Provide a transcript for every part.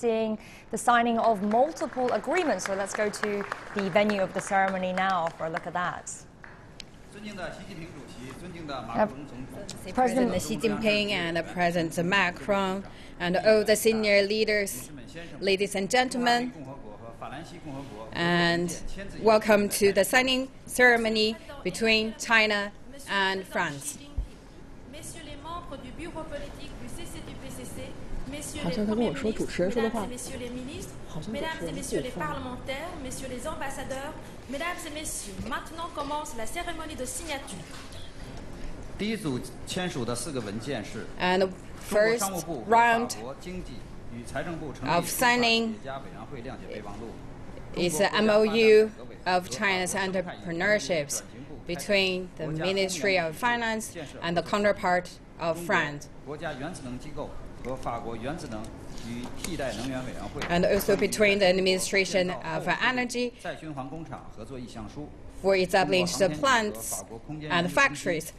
seeing the signing of multiple agreements. So let's go to the venue of the ceremony now for a look at that. President Xi Jinping and President Macron and all the senior leaders, ladies and gentlemen, and welcome to the signing ceremony between China and France. 好像他跟我说主持人说的话，好像主持人不放。Messieurs les ambassadeurs, mesdames et messieurs, maintenant commence la cérémonie de signature. 第一组签署的4个文件是 And the first round of signing is the MOU of China's entrepreneurships between the Ministry of Finance and the counterpart of France. And also between the Administration of Energy for establishing the plants and factories,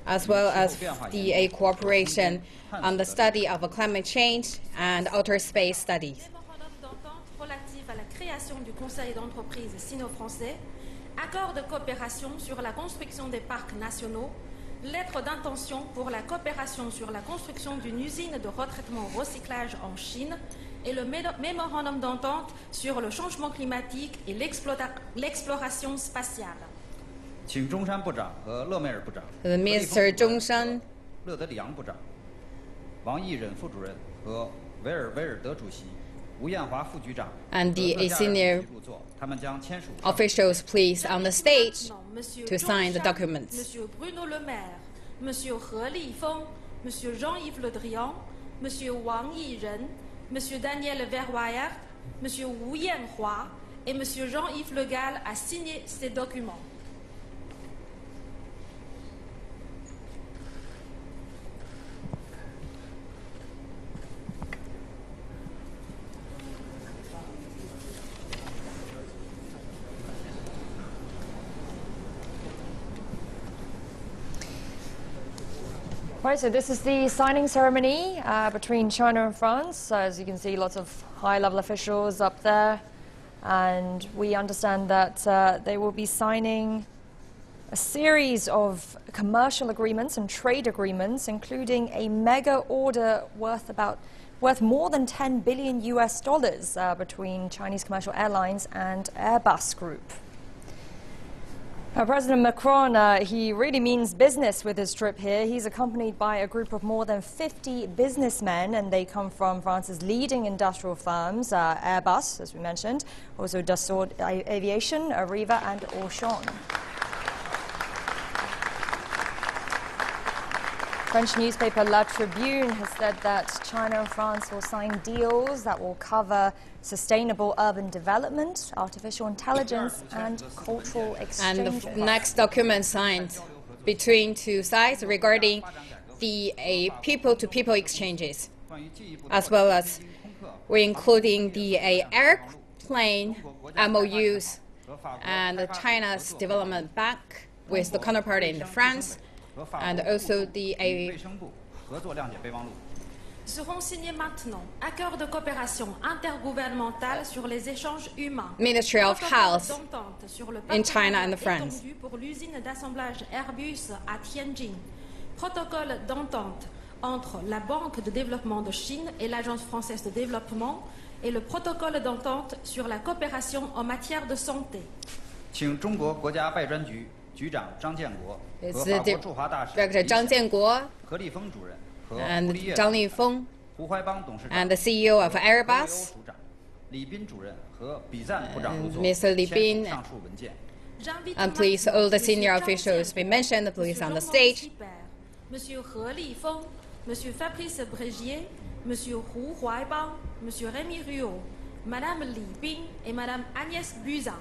as well as the cooperation on the study of climate change and outer space studies. Relative à la création du Conseil d'entreprise sino-français, accord de coopération sur la construction des parcs nationaux, lettre d'intention pour la coopération sur la construction d'une usine de retraitement-recyclage en Chine et le mémorandum d'entente sur le changement climatique et l'exploration spatiale. The Minister Zhongshan, 乐德里昂部长、王毅忍副主任和维尔德主席、吴艳华副局长 and the senior 他们将签署 officials please on the stage to sign the documents. Monsieur Bruno Le Maire, Monsieur He Lifeng, Monsieur Jean-Yves Le Drian, Monsieur Wang Yiren, Monsieur Daniel Verweyert, Monsieur Wu Yanhua et Monsieur Jean-Yves Le Gall a signé ces documents. Right, so this is the signing ceremony between China and France. As you can see, lots of high-level officials up there. And we understand that they will be signing a series of commercial agreements and trade agreements, including a mega order worth more than $10 billion between Chinese commercial airlines and Airbus Group. President Macron, he really means business with his trip here. He's accompanied by a group of more than 50 businessmen, and they come from France's leading industrial firms, Airbus, as we mentioned, also Dassault Aviation, Arriva, and Auchan. French newspaper La Tribune has said that China and France will sign deals that will cover sustainable urban development, artificial intelligence, and cultural exchange. And the next document signed between two sides regarding the people-to-people exchanges, as well as we're including the airplane MOUs and China's development bank with the counterpart in France, and also the Seront signés maintenant accords de coopération intergouvernementale sur les échanges humains. Ministry of Health in China and France. Pour l'usine d'assemblage Airbus à Tianjin. Protocole d'entente entre la Banque de développement de Chine et l'Agence française de développement et le protocole d'entente sur la coopération en matière de santé. 请中国国家外专局局长张建国和 It's 法 the 国驻华大使 Director Zhang Jianguo 何立峰主任和 and 胡立叶 Zhang Lifeng 胡怀邦董事长 and the CEO of 和 Airbus 处长李斌主任和比赞部长入座 Mr. Li 签 Bin 署上述文件。 and please all the senior officials be mentioned please on the stage. Monsieur He Lifeng, Monsieur Fabrice Brégier, Monsieur Hu Huaibang, Monsieur Rémi Ruot, Madame Li Bin et Madame Agnès Buzyn.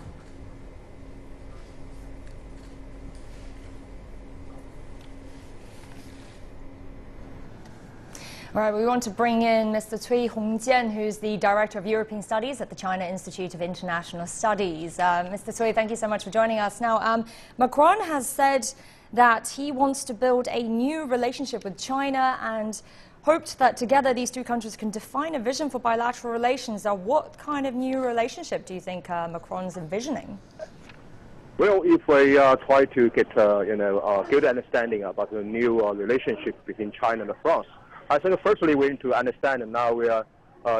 All right, we want to bring in Mr. Cui Hongjian, who's the Director of European Studies at the China Institute of International Studies. Mr. Cui, thank you so much for joining us. Now, Macron has said that he wants to build a new relationship with China, and hoped that together these two countries can define a vision for bilateral relations. What kind of new relationship do you think Macron's envisioning? Well, if we try to get a good understanding about the new relationship between China and France, I think firstly we need to understand that now we are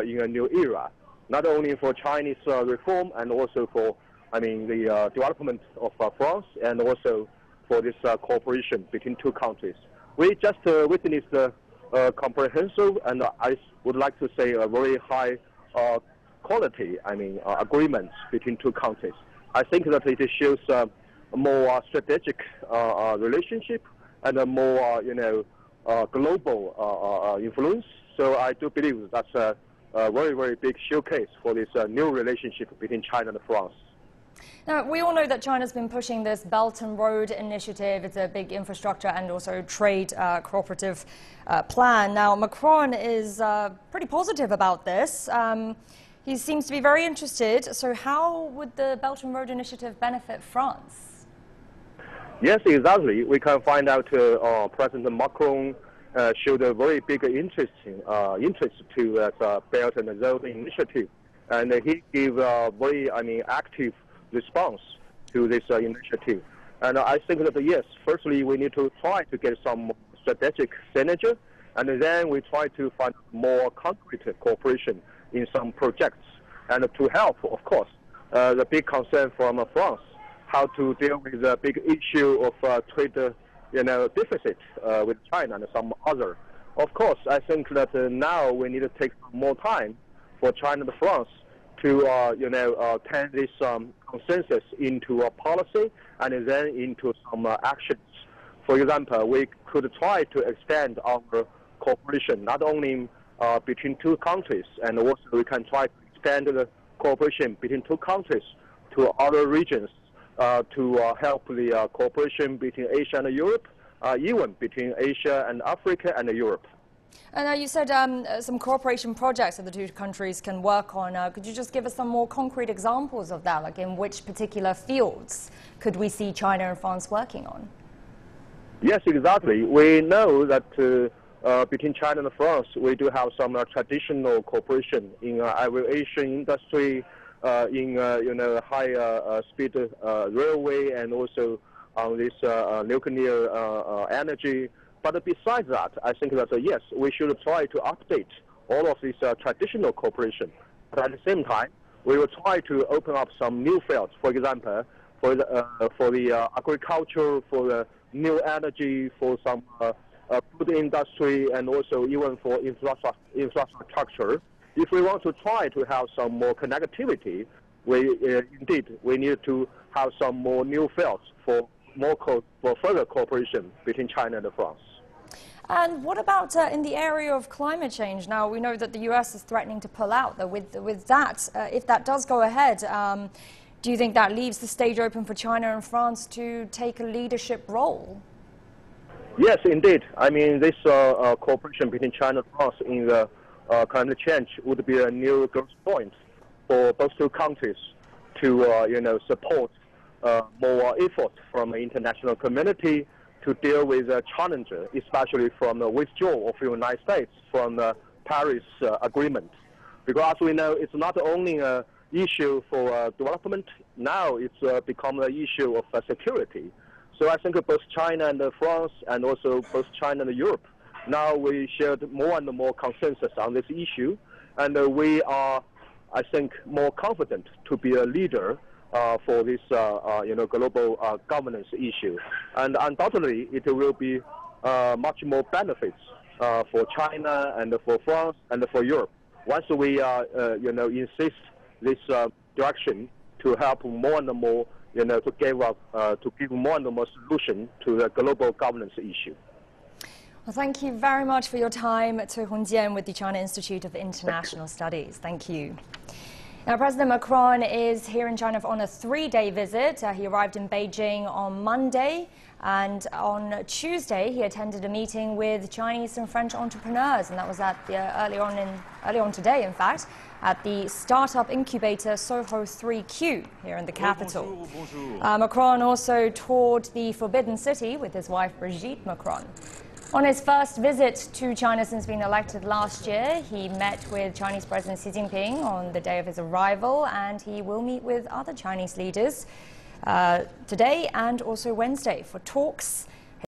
in a new era, not only for Chinese reform and also for the development of France and also for this cooperation between two countries. We just witnessed comprehensive and I would like to say a very high quality agreements between two countries. I think that it shows a more strategic relationship and a more global influence. So I do believe that's a very, very big showcase for this new relationship between China and France. Now, we all know that China's been pushing this Belt and Road Initiative. It's a big infrastructure and also trade cooperative plan. Now, Macron is pretty positive about this. He seems to be very interested. So how would the Belt and Road Initiative benefit France? Yes, exactly. We can find out President Macron showed a very big interest to the Belt and Road Initiative. And he gave a very active response to this initiative. And I think that, yes, firstly, we need to try to get some strategic synergy. And then we try to find more concrete cooperation in some projects, and to help, of course, the big concern from France, how to deal with the big issue of trade, deficit with China and some other. Of course, I think that now we need to take more time for China and France to, turn this consensus into a policy and then into some actions. For example, we could try to extend our cooperation not only between two countries, and also we can try to extend the cooperation between two countries to other regions to help the cooperation between Asia and Europe, even between Asia and Africa and Europe. And you said some cooperation projects that the two countries can work on. Could you just give us some more concrete examples of that? Like in which particular fields could we see China and France working on? Yes, exactly. We know that between China and France, we do have some traditional cooperation in aviation industry, in high speed railway, and also on this nuclear energy. But besides that, I think that yes, we should try to update all of this traditional cooperation. But at the same time, we will try to open up some new fields. For example, for the agriculture, for the new energy, for some food industry, and also even for infrastructure. If we want to try to have some more connectivity, we need to have some more new fields for further cooperation between China and France. And what about in the area of climate change? Now, we know that the US is threatening to pull out. With that, if that does go ahead, do you think that leaves the stage open for China and France to take a leadership role? Yes, indeed. I mean, this cooperation between China and France in the climate change would be a new growth point for both two countries to, support more effort from the international community to deal with the challenges, especially from the withdrawal of the United States from the Paris Agreement. Because we know it's not only an issue for development, now it's become an issue of security. So I think both China and France, and also both China and Europe, now we shared more and more consensus on this issue, and we are, I think, more confident to be a leader for this, global governance issue. And undoubtedly, it will be much more benefits for China and for France and for Europe once we, insist this direction to help more and more, to give more and more solution to the global governance issue. Well, thank you very much for your time, Cui Hongjian with the China Institute of International Studies. Thank you. Now, President Macron is here in China on a 3-day visit. He arrived in Beijing on Monday, and on Tuesday he attended a meeting with Chinese and French entrepreneurs, and that was at the, early on today, in fact, at the startup incubator Soho 3Q here in the capital. Macron also toured the Forbidden City with his wife Brigitte Macron. On his first visit to China since being elected last year, he met with Chinese President Xi Jinping on the day of his arrival, and he will meet with other Chinese leaders today and also Wednesday for talks